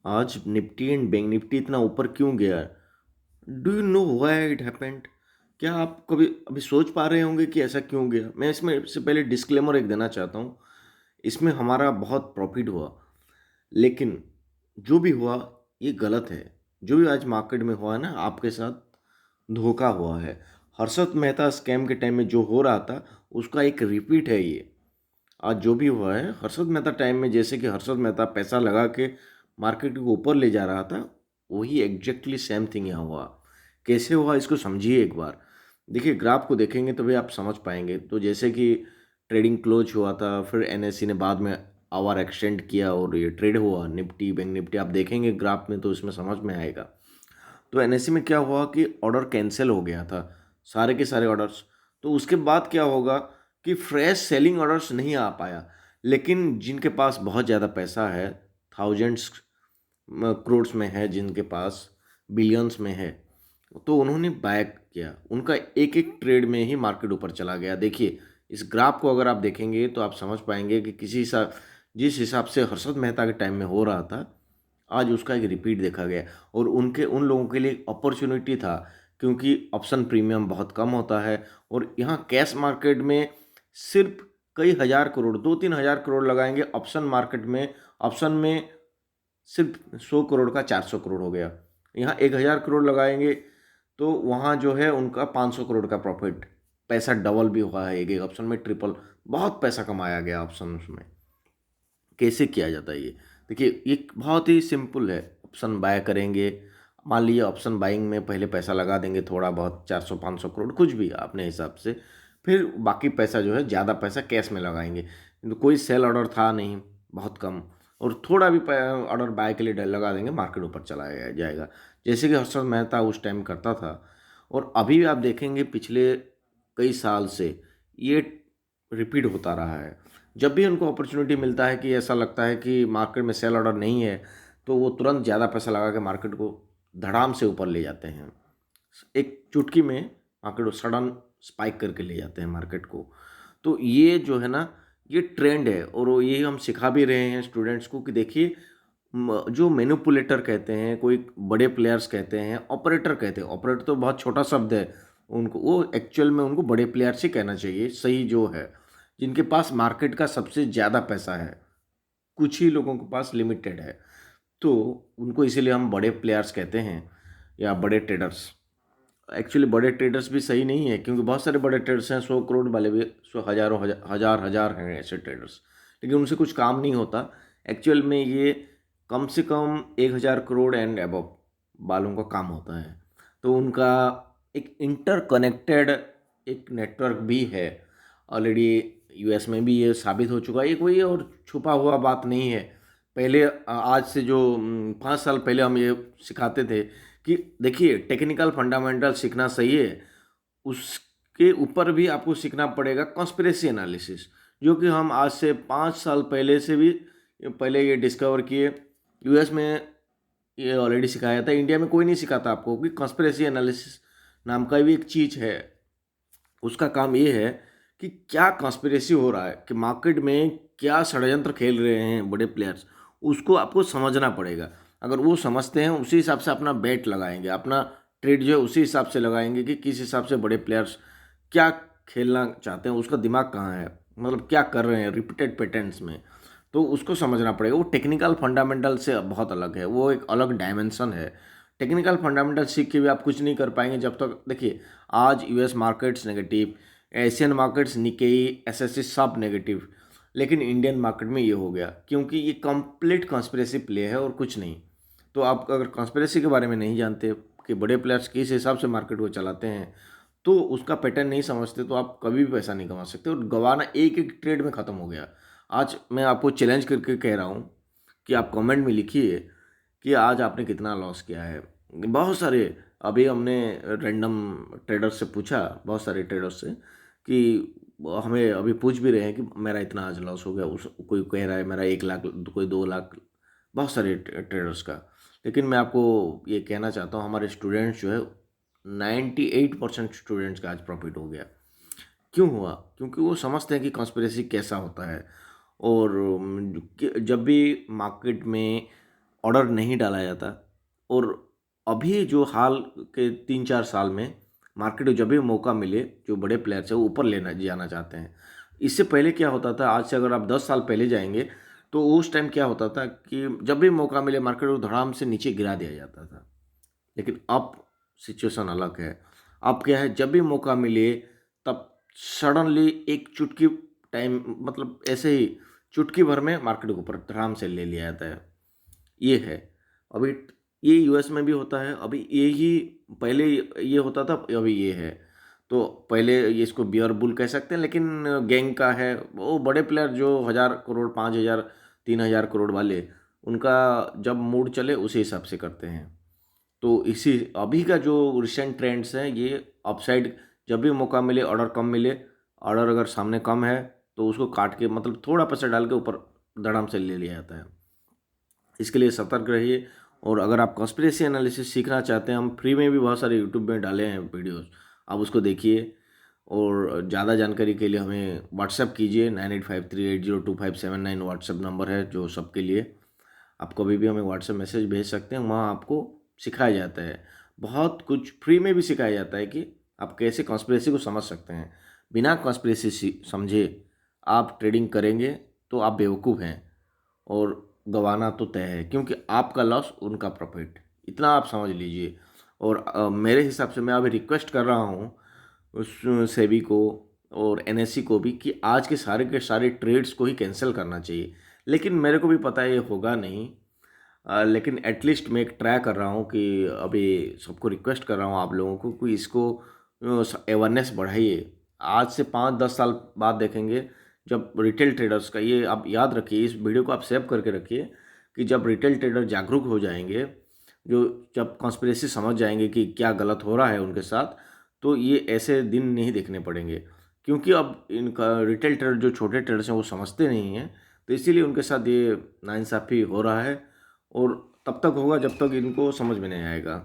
आज Nifty and bank Nifty इतना ऊपर क्यों गया? Do you know why it happened? क्या आप कभी अभी सोच पा रहे होंगे कि ऐसा क्यों गया? मैं इसमें से पहले डिस्क्लेमर एक देना चाहता हूँ। इसमें हमारा बहुत प्रॉफिट हुआ, लेकिन जो भी हुआ ये गलत है। जो भी आज मार्केट में हुआ है ना, आपके साथ धोखा हुआ है। हर्षद मेहता स्कैम के टाइम में जो हो रहा था, उसका एक रिपीट है ये। आज जो भी हुआ है हर्षद मेहता टाइम में, जैसे कि हर्षद मेहता पैसा लगा के मार्केट को ऊपर ले जा रहा था, वही एग्जैक्टली सेम थिंग यहाँ हुआ। कैसे हुआ इसको समझिए एक बार। देखिए, ग्राफ को देखेंगे तभी आप समझ पाएंगे। तो जैसे कि ट्रेडिंग क्लोज हुआ था, फिर एनएससी ने बाद में आवर एक्सटेंड किया और ये ट्रेड हुआ निफ्टी बैंक निफ्टी। आप देखेंगे ग्राफ में तो इसमें समझ में आएगा। तो एनएससी में क्या हुआ कि ऑर्डर कैंसिल हो गया था, सारे के सारे ऑर्डर्स। तो उसके बाद क्या होगा कि फ्रेश सेलिंग ऑर्डर्स नहीं आ पाया। लेकिन जिनके पास बहुत ज़्यादा पैसा है, थाउजेंड्स करोड्स में है, जिनके पास बिलियंस में है, तो उन्होंने बाय किया। उनका एक एक ट्रेड में ही मार्केट ऊपर चला गया। देखिए, इस ग्राफ को अगर आप देखेंगे तो आप समझ पाएंगे कि किसी हिसाब जिस हिसाब से हर्षद मेहता के टाइम में हो रहा था, आज उसका एक रिपीट देखा गया। और उनके उन लोगों के लिए अपॉर्चुनिटी था, क्योंकि ऑप्शन प्रीमियम बहुत कम होता है। और यहाँ कैश मार्केट में सिर्फ कई हज़ार करोड़, 2-3 हज़ार करोड़ लगाएंगे ऑप्शन मार्केट में। ऑप्शन में सिर्फ 100 करोड़ का 400 करोड़ हो गया। यहाँ 1,000 करोड़ लगाएंगे तो वहाँ जो है उनका 500 करोड़ का प्रॉफिट। पैसा डबल भी हुआ है, एक एक ऑप्शन में ट्रिपल। बहुत पैसा कमाया गया ऑप्शन में। कैसे किया जाता है ये? देखिए, ये बहुत ही सिंपल है। ऑप्शन बाय करेंगे, मान लीजिए ऑप्शन बाइंग में पहले पैसा लगा देंगे थोड़ा बहुत, 400-500 करोड़ कुछ भी अपने हिसाब से। फिर बाकी पैसा जो है, ज़्यादा पैसा कैश में लगाएंगे। तो कोई सेल ऑर्डर था नहीं, बहुत कम। और थोड़ा भी ऑर्डर बाय के लिए लगा देंगे, मार्केट ऊपर चला जाएगा, जैसे कि हर्षद मेहता उस टाइम करता था। और अभी भी आप देखेंगे पिछले कई साल से ये रिपीट होता रहा है। जब भी उनको अपॉर्चुनिटी मिलता है कि ऐसा लगता है कि मार्केट में सेल ऑर्डर नहीं है, तो वो तुरंत ज़्यादा पैसा लगा के मार्केट को धड़ाम से ऊपर ले जाते हैं। एक चुटकी में मार्केट को सडन स्पाइक करके ले जाते हैं मार्केट को। तो ये जो है ना, ये ट्रेंड है। और वो यही हम सिखा भी रहे हैं स्टूडेंट्स को कि देखिए, जो मैनिपुलेटर कहते हैं, कोई बड़े प्लेयर्स कहते हैं, ऑपरेटर कहते हैं। ऑपरेटर तो बहुत छोटा शब्द है, उनको वो एक्चुअल में उनको बड़े प्लेयर्स ही कहना चाहिए, सही जो है, जिनके पास मार्केट का सबसे ज़्यादा पैसा है। कुछ ही लोगों के पास लिमिटेड है। तो उनको इसीलिए हम बड़े प्लेयर्स कहते हैं, या बड़े ट्रेडर्स। एक्चुअली बड़े ट्रेडर्स भी सही नहीं है, क्योंकि बहुत सारे बड़े ट्रेडर्स हैं, 100 करोड़ वाले भी, सौ हजारों हजार हजार हैं ऐसे ट्रेडर्स। लेकिन उनसे कुछ काम नहीं होता। एक्चुअल में ये कम से कम 1,000 करोड़ एंड अबव वालों का काम होता है। तो उनका एक इंटरकनेक्टेड एक नेटवर्क भी है ऑलरेडी। यूएस में भी ये साबित हो चुका है। ये कोई और छुपा हुआ बात नहीं है। पहले आज से जो 5 साल पहले हम ये सिखाते थे कि देखिए, टेक्निकल फंडामेंटल सीखना सही है, उसके ऊपर भी आपको सीखना पड़ेगा कॉन्स्पिरेसी एनालिसिस, जो कि हम आज से 5 साल पहले से भी पहले ये डिस्कवर किए। यूएस में ये ऑलरेडी सिखाया था, इंडिया में कोई नहीं सिखाता आपको कि कॉन्स्पिरेसी एनालिसिस नाम का भी एक चीज़ है। उसका काम ये है कि क्या कॉन्स्पिरेसी हो रहा है, कि मार्केट में क्या षड्यंत्र खेल रहे हैं बड़े प्लेयर्स, उसको आपको समझना पड़ेगा। अगर वो समझते हैं, उसी हिसाब से अपना बेट लगाएंगे, अपना ट्रेड जो है उसी हिसाब से लगाएंगे कि किस हिसाब से बड़े प्लेयर्स क्या खेलना चाहते हैं, उसका दिमाग कहाँ है, मतलब क्या कर रहे हैं रिपीटेड पैटर्न्स में। तो उसको समझना पड़ेगा। वो टेक्निकल फंडामेंटल से बहुत अलग है, वो एक अलग डायमेंशन है। टेक्निकल फंडामेंटल सीख के भी आप कुछ नहीं कर पाएंगे जब तक। देखिए, आज US markets negative, Asian markets Nikkei SSC सब नेगेटिव, लेकिन इंडियन मार्केट में ये हो गया क्योंकि ये कंप्लीट कॉन्स्पिरेसी प्ले है और कुछ नहीं। तो आप अगर कॉन्स्पिरेसी के बारे में नहीं जानते कि बड़े प्लेयर्स किस हिसाब से मार्केट को चलाते हैं, तो उसका पैटर्न नहीं समझते, तो आप कभी भी पैसा नहीं कमा सकते। और गंवाना एक एक ट्रेड में ख़त्म हो गया। आज मैं आपको चैलेंज करके कह रहा हूँ कि आप कमेंट में लिखिए कि आज आपने कितना लॉस किया है। बहुत सारे, अभी हमने रैंडम ट्रेडर्स से पूछा, बहुत सारे ट्रेडर्स से, कि हमें अभी पूछ भी रहे हैं कि मेरा इतना आज लॉस हो गया। उस कोई कह रहा है मेरा 1 लाख, कोई 2 लाख, बहुत सारे ट्रेडर्स का। लेकिन मैं आपको ये कहना चाहता हूँ, हमारे स्टूडेंट्स जो है 98% स्टूडेंट्स का आज प्रॉफिट हो गया। क्यों हुआ? क्योंकि वो समझते हैं कि कॉन्स्पिरेसी कैसा होता है। और जब भी मार्केट में ऑर्डर नहीं डाला जाता। और अभी जो हाल के 3-4 साल में मार्केट में जब भी मौका मिले, जो बड़े प्लेयर्स हैं वो ऊपर लेना जाना चाहते हैं। इससे पहले क्या होता था, आज से अगर आप 10 साल पहले जाएंगे तो उस टाइम क्या होता था कि जब भी मौका मिले मार्केट को धड़ाम से नीचे गिरा दिया जाता था। लेकिन अब सिचुएशन अलग है। अब क्या है, जब भी मौका मिले तब सडनली एक चुटकी टाइम, मतलब ऐसे ही चुटकी भर में मार्केट को ऊपर धड़ाम से ले लिया जाता है। ये है। अभी ये यूएस में भी होता है। अभी यही पहले ये होता था, अभी ये है। तो पहले ये इसको बियर बुल कह सकते हैं, लेकिन गैंग का है। वो बड़े प्लेयर जो 1,000 करोड़, 5,000, 3,000 करोड़ वाले, उनका जब मूड चले उसी हिसाब से करते हैं। तो इसी अभी का जो रिसेंट ट्रेंड्स हैं ये अपसाइड, जब भी मौका मिले ऑर्डर कम मिले, ऑर्डर अगर सामने कम है तो उसको काट के, मतलब थोड़ा पैसा डाल के ऊपर धड़ाम से ले लिया जाता है। इसके लिए सतर्क रहिए। और अगर आप कॉन्स्पिरेसी एनालिसिस सीखना चाहते हैं, हम फ्री में भी बहुत सारे यूट्यूब में डाले हैं वीडियोस, आप उसको देखिए। और ज़्यादा जानकारी के लिए हमें व्हाट्सएप कीजिए। 9853802579 व्हाट्सएप नंबर है जो सबके लिए। आप कभी भी हमें व्हाट्सएप मैसेज भेज सकते हैं, वहाँ आपको सिखाया जाता है। बहुत कुछ फ्री में भी सिखाया जाता है कि आप कैसे कॉन्स्पिरेसी को समझ सकते हैं। बिना कॉन्स्पिरेसी समझे आप ट्रेडिंग करेंगे तो आप बेवकूफ़ हैं, और गंवाना तो तय है, क्योंकि आपका लॉस उनका प्रॉफिट, इतना आप समझ लीजिए। और मेरे हिसाब से मैं अभी रिक्वेस्ट कर रहा हूँ उस सेबी को और एनएससी को भी कि आज के सारे ट्रेड्स को ही कैंसिल करना चाहिए। लेकिन मेरे को भी पता है ये होगा नहीं। लेकिन एटलीस्ट मैं एक ट्राई कर रहा हूँ कि अभी सबको रिक्वेस्ट कर रहा हूँ आप लोगों को कि इसको अवेयरनेस बढ़ाइए। आज से 5-10 साल बाद देखेंगे जब रिटेल ट्रेडर्स का, ये आप याद रखिए, इस वीडियो को आप सेव करके रखिए, कि जब रिटेल ट्रेडर जागरूक हो जाएंगे, जो जब कॉन्स्पिरेसी समझ जाएंगे कि क्या गलत हो रहा है उनके साथ, तो ये ऐसे दिन नहीं देखने पड़ेंगे। क्योंकि अब इनका रिटेल ट्रेडर, जो छोटे ट्रेडर्स हैं, वो समझते नहीं हैं, तो इसीलिए उनके साथ ये नाइंसाफ़ी हो रहा है। और तब तक होगा जब तक इनको समझ में नहीं आएगा।